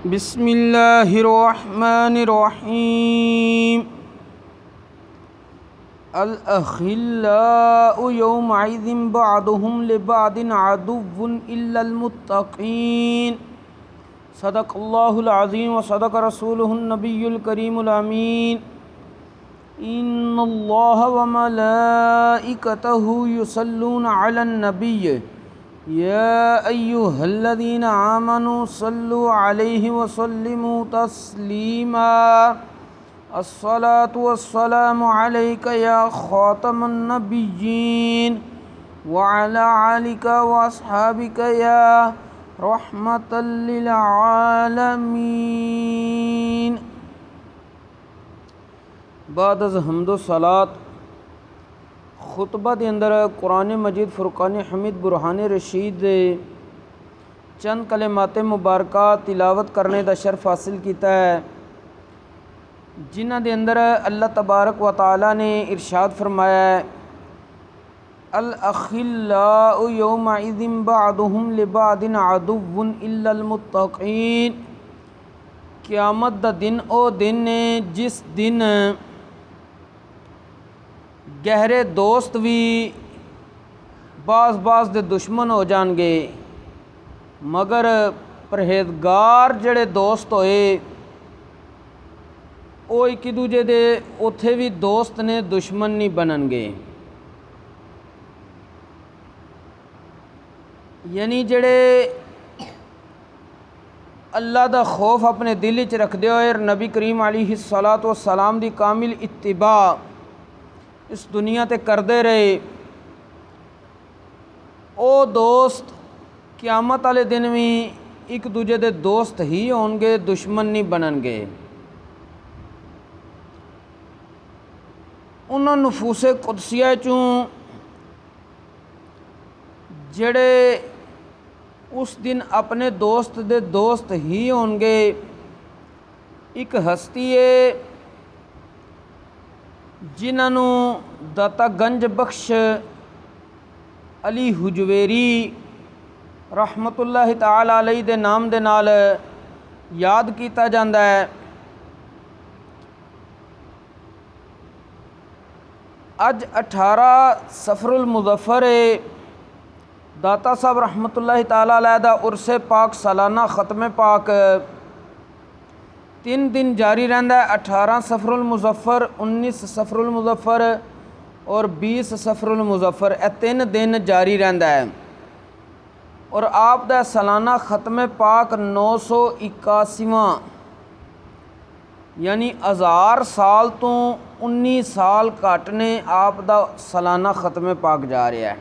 बिस्मिल्लाहिर्रहमानिर्रहीम। अल अखिल्लाउ यौमइज़िन बअदुहुम लिबअदिन अदुव्वुन इल्लल मुत्तक़ीन। सदक़ल्लाहुल अज़ीम व सदक़ रसूलुहुन नबियुल करीमुल अमीन। इन्नल्लाह व मलाइकतहु युसल्लूना अलन नबिय्य या अय्युहल्लज़ीना आमनू सल्लु अलैहि व सल्लिमू तस्लीमा। अस्सलातु वस्सलामु अलैका या खातमन नबिय्यीन व अला आलिका व अस्हाबिका या रहमतल लिल आलमीन। बाद अज़ हम्दो सलात खुतबा के अंदर कुरान मजीद फुरकान हमीद बुरहान रशीद चंद कलिमात मुबारका तिलावत करने का शर्फ हासिल किया है, जिन्हां दे अंदर अल्लाह तबारक व तआला ने इरशाद फरमाया है, अल अखिल्लाउ यौमइज़िन बअदुहुम लिबअदिन अदुव्वुन इल्लल मुत्तक़ीन। क़यामत दा दिन ओ दिन ने जिस दिन गहरे दोस्त भी बाज़ दे दुश्मन हो जाएंगे, मगर परहेजगार जड़े दोस्त होए वो एक दूजे दे उत्थे भी दोस्त ने, दुश्मन नहीं बननगे। यानी जड़े अल्लाह दा खौफ अपने दिल च रखदे होए नबी करीम अलैहिस्सलातु वस्सलाम दी कामिल इत्तिबा इस दुनिया ते करते रहे, वो दोस्त क़यामत वाले दिन भी एक दूजे दे दोस्त ही होंगे, दुश्मन नहीं बननगे। उन्होंने नफूसे कुदसिया चों जड़े उस दिन अपने दोस्त दे दोस्त ही होंगे, एक हस्ती है जिन्होंने दाता गंज बख्श अली हुजवेरी रहमतुल्लाहि ताला अलैहि दे नाम दे नाल याद किया जाता है। अज 18 सफरुल मुज़फ़्फ़र दाता साहब रहमतुल्लाहि ताला अलैहि दा उर्से पाक सालाना ख़त्म पाक 3 दिन जारी रहता है। 18 सफरुल मुज़फ़्फ़र, 19 सफरुल मुज़फ़्फ़र और 20 सफरुल मुज़फ़्फ़र, यह 3 दिन जारी रहता है। और आप दा सालाना ख़त्म पाक 981वां, यानी 1000 साल तो 19 साल घट ने आप दा सालाना ख़त्म पाक जा रहा है।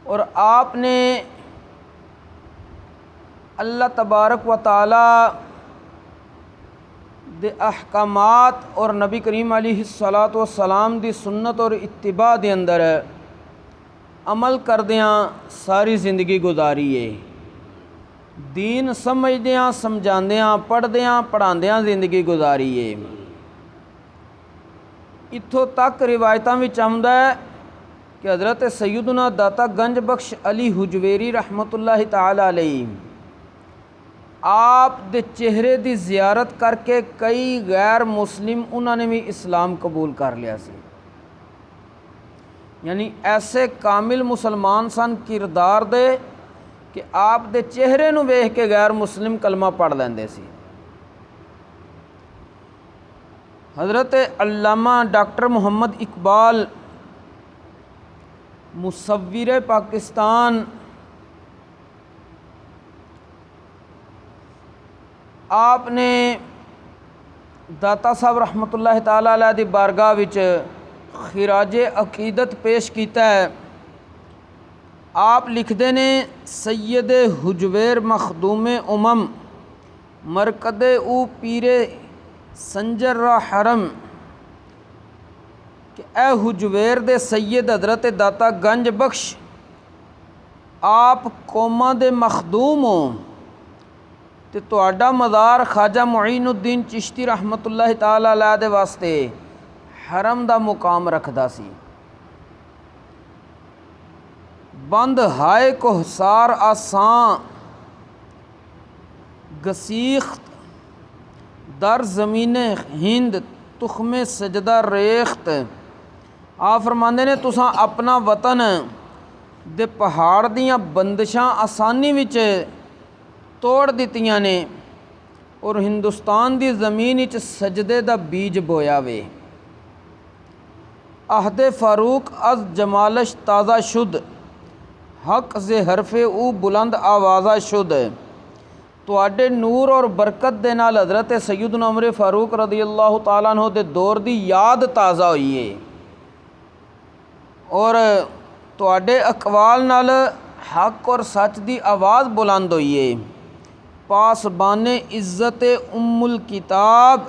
और आपने अल्लाह तबारक व तआला दे अहकामात और नबी करीम अलैहिस्सलातु वस्सलाम दी सुन्नत और इत्तिबा दे अंदर अमल करदियाँ सारी ज़िंदगी गुजारी है। दीन समझदियाँ, समझांदियाँ, पढ़दियाँ, पढ़ांदियाँ ज़िंदगी गुजारी है। इत्थों तक रिवायतां विच आउंदा है कि हज़रत सैयदना दाता गंज बख्श अली हुजवेरी रहमतुल्लाहि ताला अलैहि आप दे चेहरे की ज़ियारत करके कई गैर मुस्लिम उन्होंने भी इस्लाम कबूल कर लिया सी। यानी ऐसे कामिल मुसलमान सन किरदार दे कि आप दे चेहरे नूं वेख के गैर मुस्लिम कलमा पढ़ लेंदे सी। हज़रत अल्लामा डॉक्टर मुहम्मद इकबाल मुसव्विर पाकिस्तान आपने दाता साहब रहमतुल्लाहि ताला अलैहि दी बारगाह विच खिराजे अकीदत पेश किया है। आप लिखते ने, सैयद हुजवेर मखदूम उमम मरकद ऊ पीरे संजर हरम कि ए हुजवेर दे सैयद हज़रत दाता गंज बख्श आप कौमां दे मखदूम हो ते तुहाडा मज़ार ख्वाजा मुईनुद्दीन चिश्ती रहमतुल्लाहि ताला अलैहि दे वास्ते हरम दा मुकाम रखदा सी। बंद हाय कोहसार आसां गसीख्त दर ज़मीन हिंद तुखमे सजदा रेख्त। आप फरमांदे ने तुसां अपना वतन दे पहाड़ दियां बंदिशां आसानी विच तोड़ दित्तियां ने और हिंदुस्तान दी ज़मीन विच सजदे दा बीज बोया वे। अहदे फारूक अज जमालश ताज़ा शुद हक जे हरफे ऊ बुलंद आवाज़ा शुद। तुहाडे नूर और बरकत दे नाल हज़रत सैयदना उमर फारूक रज़ी अल्लाह तआला अन्हु दे दौर दी याद ताज़ा होई है और तुहाडे अकवाल नाल हक और सच दी आवाज़ बुलंद होई है। पासबाने इज़्ज़त उम्मुल किताब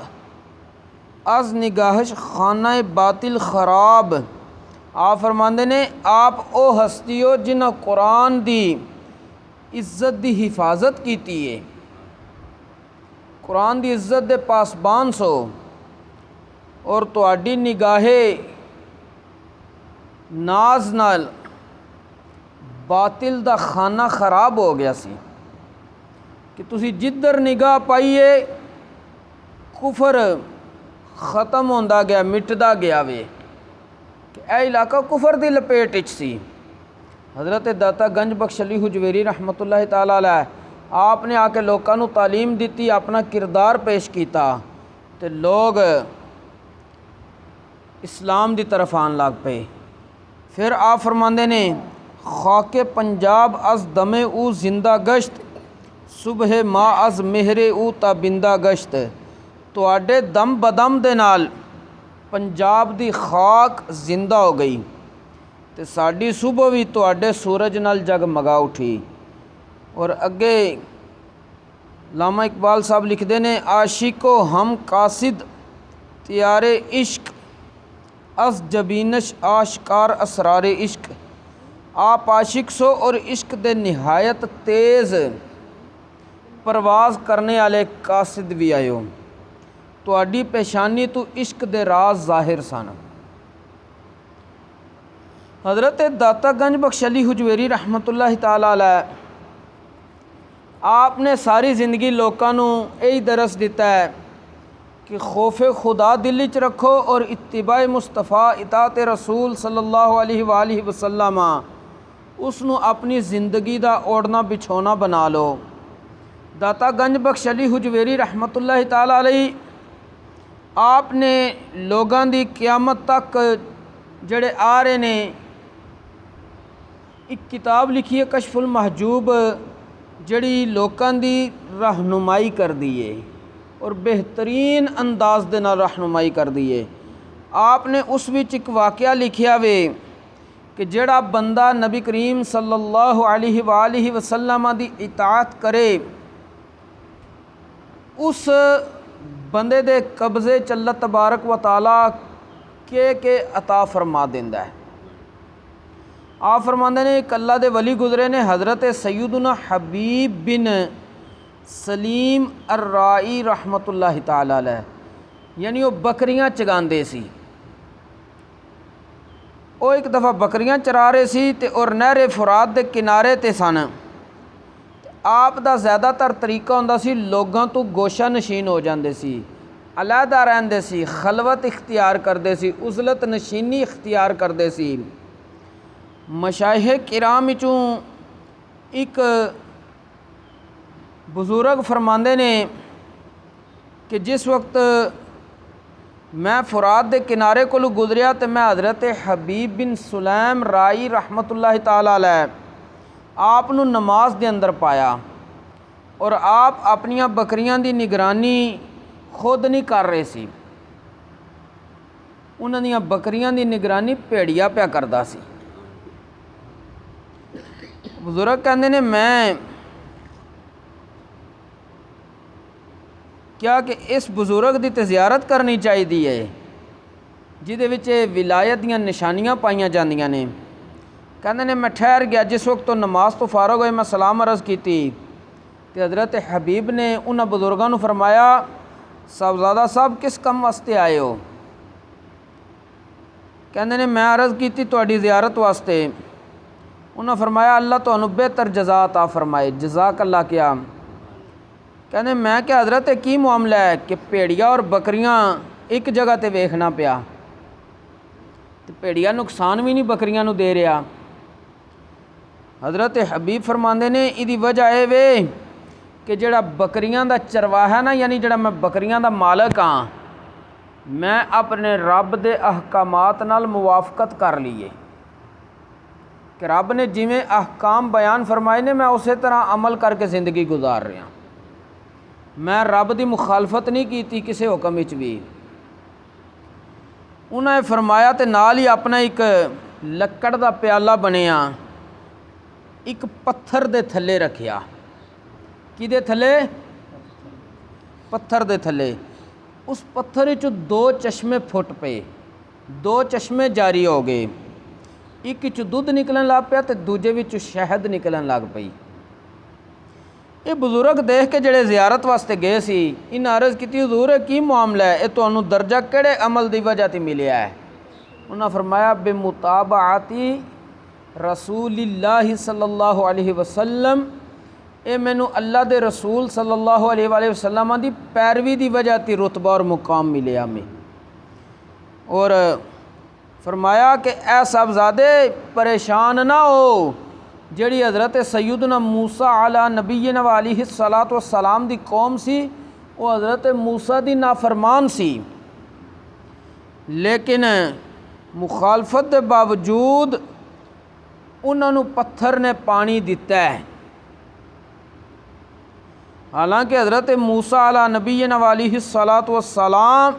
अज निगाहश खाना बातिल ख़राब। आप फरमांदे ने आप ओ हस्ती हो जिन्हां कुरान दी इज़्ज़त दी हिफाजत कीती है, कुरान दी इज़्ज़त दे पासबान सो और तुहाडी निगाहे नाज नाल बातिल दा खाना ख़राब हो गया सी कि तुसी जिधर निगाह पाइए कुफर ख़त्म होंदा गया, मिटदा गया वे कि यह इलाका कुफर दी लपेट विच सी। हज़रत दाता गंज बख्श अली हुजवेरी रहमतुल्लाह ताला अलैह आपने आके लोगों को तालीम दी, अपना किरदार पेश किया तो लोग इस्लाम की तरफ आन लग पे। फिर आप फरमांदे ने खाके पंजाब अज दमे ऊ जिंदा गश्त सुबह माँ अज मेहरे ऊ ताबिंदा गश्त। तुहाडे दम बदम दे नाल पंजाब दी खाक जिंदा हो गई तो साड़ी सुबह भी तुहाडे सूरज नाल जगमगा उठी। और अगे लामा इकबाल साहब लिखते ने आशिको हम कासिद त्यारे इश्क अस जबीनश आशकार असरार इश्क। आप आशिक सो और इश्क दे निहायत तेज़ परवाज़ करने वाले कासिद भी आयो। तुहाडी पेशानी तो इश्क दे राज ज़ाहिर सन। हज़रत दाता गंज बख्श अली हुजवेरी रहमतुल्लाह ताला अलैह आपने सारी ज़िंदगी लोगों को यही दरस दिता है कि खौफ खुदा दिल च रखो और इत्तिबा मुस्तफ़ा इताअत रसूल सल्लल्लाहु अलैहि वसल्लम उसनू अपनी ज़िंदगी का ओढ़ना बिछोना बना लो। दाता गंज बख्श अली हुजवेरी रहमतुल्लाह ताला अलैह आपने लोगों की क़यामत तक जड़े आ रहे ने एक किताब लिखी है कशफुल महजूब जड़ी लोगों की रहनुमाई कर दी है और बेहतरीन अंदाज दे नाल रहनुमाई कर दी है। आपने उस विच एक वाक़या लिखिया वे कि जड़ा बंदा नबी करीम सल्लल्लाहु अलैहि वसल्लम दी इताअत करे उस बंदे दे कब्ज़े च अल्लाह तबारक व तआला के अता फरमा देंदा है। आप फरमांदे ने एक अल्लाह दे वली गुजरे ने हज़रत सैयदना हबीब बिन सलीम अर्राई रहमतुल्लाह ताला अलैह, यानी वो बकरियां चगांदे सी। वो एक दफ़ा बकरियां चरा रहे सी ते और नहरे फुरात दे किनारे ते सन। आप दा ज़्यादातर तरीका हुंदा सी लोगों तो गोशा नशीन हो जाते सी, अलहदा रहंदे सी, खलवत इख्तियार करते सी, उज़लत नशीनी इख्तियार करते सी। मशाइख किराम विचों एक बुज़ुर्ग फरमांदे ने कि जिस वक्त मैं फुरात दे किनारे को गुजरिया तो मैं हज़रत हबीब बिन सुलैम राई रहमतुल्लाह ताला अलैह आप नू नमाज दे अंदर पाया और आप अपनियां बकरियां दी निगरानी खुद नहीं कर रहे सी, उन्हां दियां बकरियां दी निगरानी भेड़िया पिया करदा सी। बुजुर्ग कहते ने मैं क्या कि इस बुजुर्ग की तो ज़ियारत करनी चाहिए है जिहदे विच विलायत दीयां निशानियां पाईयां जांदियां ने। कहते ने मैं ठहर गया, जिस वक्त तो नमाज तो फारग होए मैं सलाम अर्ज़ की तो हज़रत हबीब ने उन्होंने बुजुर्गों को फरमाया साहबजादा साहब किस कम वास्ते आए हो? कहते ने मैं अर्ज़ की तुहाडी ज़ियारत वास्ते। उन्होंने फरमाया अल्लाह तुहानू बेहतर जज़ा अता फरमाए। जज़ाक अल्लाह क्या कहने मैं क्या हज़रत की मामला है कि भेड़िया और बकरियां एक जगह ते वेखना पिया तो भेड़िया नुकसान भी नहीं बकरियां नूं दे रहा। हज़रत हबीब फरमांदे ने इहदी वजह यह वे कि जिहड़ा बकरियां दा चरवाहा ना, यानी जिहड़ा मैं बकरियां दा मालक हाँ, मैं अपने रब दे अहकामात नाल मुवाफकत कर लीए कि रब ने जिवें अहकाम बयान फरमाए ने मैं उस तरह अमल करके ज़िंदगी गुजार रहा। मैं रब की मुखालफत नहीं की किसी हुक्म विच भी। उन्हें फरमाया तो नाल ही अपना एक लक्कड़ का प्याला बनिया एक पत्थर दे थले रखिया। किदे थले? पत्थर दे थले। उस पत्थर विच दो चश्मे फुट पे, दो चश्मे जारी हो गए। एक विच दुध निकलन लग पिया तो दूजे विच शहद निकलन लग पई। ये बुजुर्ग देख के जड़े जियारत वास्ते गए सी, इन अर्ज़ की हुजूर की मामला है, ये तुहानू दर्जा किहड़े अमल की वजह ते मिलिया है? उन्हें फरमाया बेमुताबाती रसूलिल्लाह सल्लल्लाहु अलैहि वसल्लम, ये मैनू अल्लाह दे रसूल सल्लल्लाहु अलैहि वसल्लम की पैरवी की वजह ते रुतबा और मुकाम मिलिया में। और फरमाया कि ऐ साहबजादे परेशान ना हो, जिहड़ी हज़रत सैयदना मूसा अला नबीना व अलैहि सलातो वस्सलाम दी कौम सी, वो हज़रत मूसा दी नाफरमान सी, लेकिन मुखालफत के बावजूद उन्होंने पत्थर ने पानी दिता है। हालांकि हज़रत मूसा अला नबीना व अलैहि सलातो वस्सलाम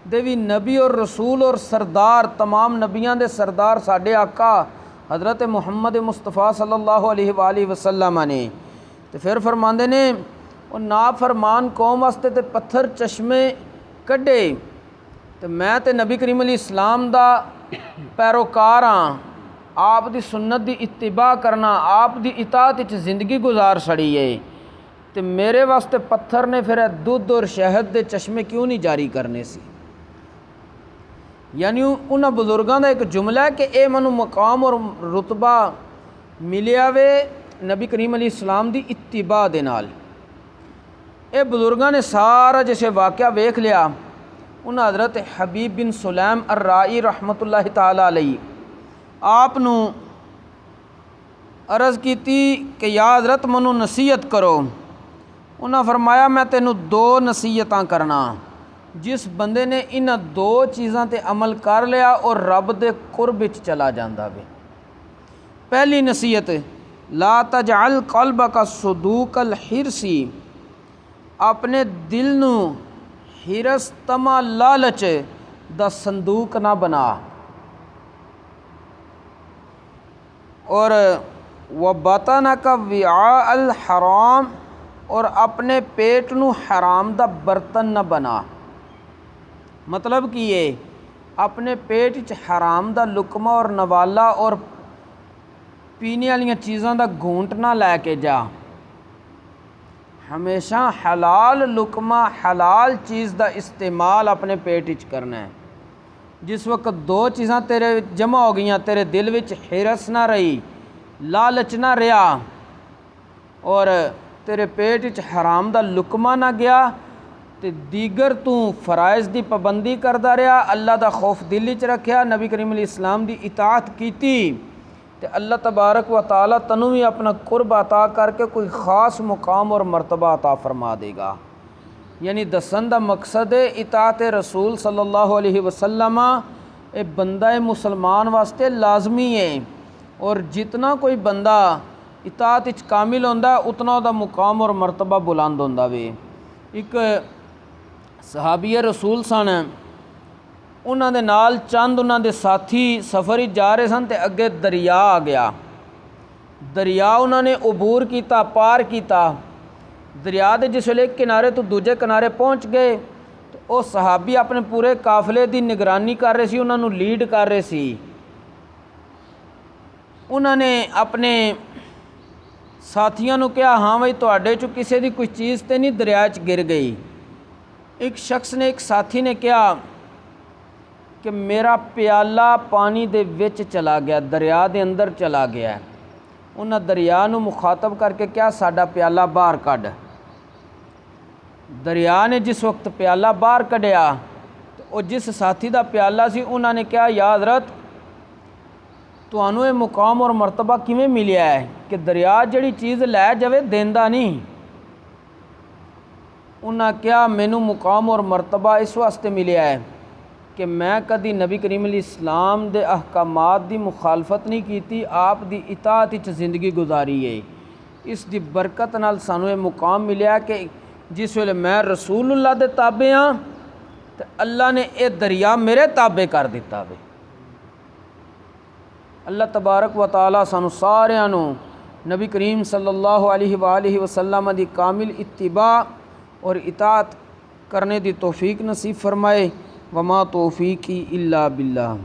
दे भी नबी और रसूल और सरदार, तमाम नबियां दे सरदार साडे आका हज़रत मुहम्मद मुस्तफ़ा सल्लल्लाहु अलैहि वसल्लम ने तो फिर फरमांदे ने वो नाफरमान कौम वास्ते ते पत्थर चश्मे कढ़े, तो मैं तो नबी करीम अलैहि इस्लाम दा पैरोकार हाँ, आप दी सुन्नत दी इत्तिबा करना, आप दी इताअत विच ज़िंदगी गुजार छड़ी है, तो मेरे वास्ते पत्थर ने फिर दुध और शहद दे चश्मे क्यों नहीं जारी करने सी। यानी उन्होंने बुजुर्गों का एक जुमला है कि ये मैनू मकाम और रुतबा मिलिया वे नबी करीम अलैहि इस्लाम दी इत्तिबा दे नाल। ये बुजुर्गों ने सारा जैसे वाक़या वेख लिया। उन्हें हज़रत हबीब बिन सुलैम अर्राई रहमतुल्लाहि ताला अलैहि आप नू अर्ज़ की कि या हज़रत मैनू नसीहत करो। उन्हें फरमाया मैं तेनू दो नसीहतां करना, जिस बंदे ने इन दो चीज़ों ते अमल कर लिया और रब दे कुर्ब विच चला जांदा वे। पहली नसीहत, ला तजअल क़ल्बका सुदूकल हिरसी, अपने दिल नू हिरस तमा लालच दा संदूक ना बना। और व बतनका विआअल हराम, और अपने पेट नू हराम दा बर्तन ना बना। मतलब कि ये अपने पेट च हराम दा लुकमा और नवाला और पीने वाली चीज़ों का घूंट ना लैके जा। हमेशा हलाल लुकमा हलाल चीज़ का इस्तेमाल अपने पेट च करना है। जिस वक्त दो चीज़ां तेरे जमा हो गई, तेरे दिल विच हिरस ना रही, लालच ना रहा और तेरे पेट च हराम दा लुकमा ना गया, तो दीगर तू फ़राइज़ की पाबंदी करता रहा, अल्लाह का खौफ दिल च रखा, नबी करीम अलैहि इस्लाम की इताअत की, तो अल्लाह तबारक व तआला तनू भी अपना कुर्ब अता करके कोई ख़ास मुकाम और मरतबा अता फरमा देगा। यानी दसन का मकसद है इताअत रसूल सल्लल्लाहु अलैहि वसल्लम ये बंदा मुसलमान वास्ते लाजमी है, और जितना कोई बंदा इताअत विच कामिल होंदा उतना उहदा मुकाम और मरतबा बुलंद होंदा वे। एक सहाबी रसूल सन, उन्होंने नाल चंद उन्होंने साथी सफ़र ही जा रहे सन, तो अगे दरिया आ गया। दरिया उन्होंने अबूर किया, पार किया। दरिया के जिस वे एक किनारे तो दूजे किनारे पहुँच गए, तो वो सहाबी अपने पूरे काफले की निगरानी कर रहे सी, उन्होंने लीड कर रहे सी। उन्होंने अपने साथियों को कहा, हाँ भाई तुहाडे चों किसी की कोई चीज़ तो नहीं दरिया च गिर गई। एक शख्स ने, एक साथी ने कहा कि मेरा प्याला पानी दे विच चला गया, दरिया दे अंदर चला गया। उन्हें दरिया नू मुखातब करके क्या साडा प्याला बाहर कढ़। दरिया ने जिस वक्त प्याला बाहर कढ़िया तो वो जिस साथी का प्याला सी उन्होंने कहा या हज़रत तुहानू ये मुकाम और मरतबा किवें मिलिया है कि दरिया जिहड़ी चीज़ लै जावे देंदा नहीं। उन्हें कहा मैनू मुकाम और मरतबा इस वास्ते मिलिया है कि मैं कदी नबी करीम इस्लाम दे अहकामात दी मुखालफत नहीं की, आप दी इताअत विच ज़िंदगी गुजारी है। इस दी बरकत नाल सानू ये मुकाम मिलिया कि जिस वेले मैं रसूलुल्लाह दे ताबे हाँ तो अल्लाह ने यह दरिया मेरे ताबे कर दिता वे। अल्लाह तबारक व तआला सानू सारियां नू नबी करीम सल्लल्लाहु अलैहि वसल्लम दी कामिल इत्तिबा और इताअत करने दी तौफीक नसीब फरमाए। वमा तौफीकी इल्ला बिल्लाह।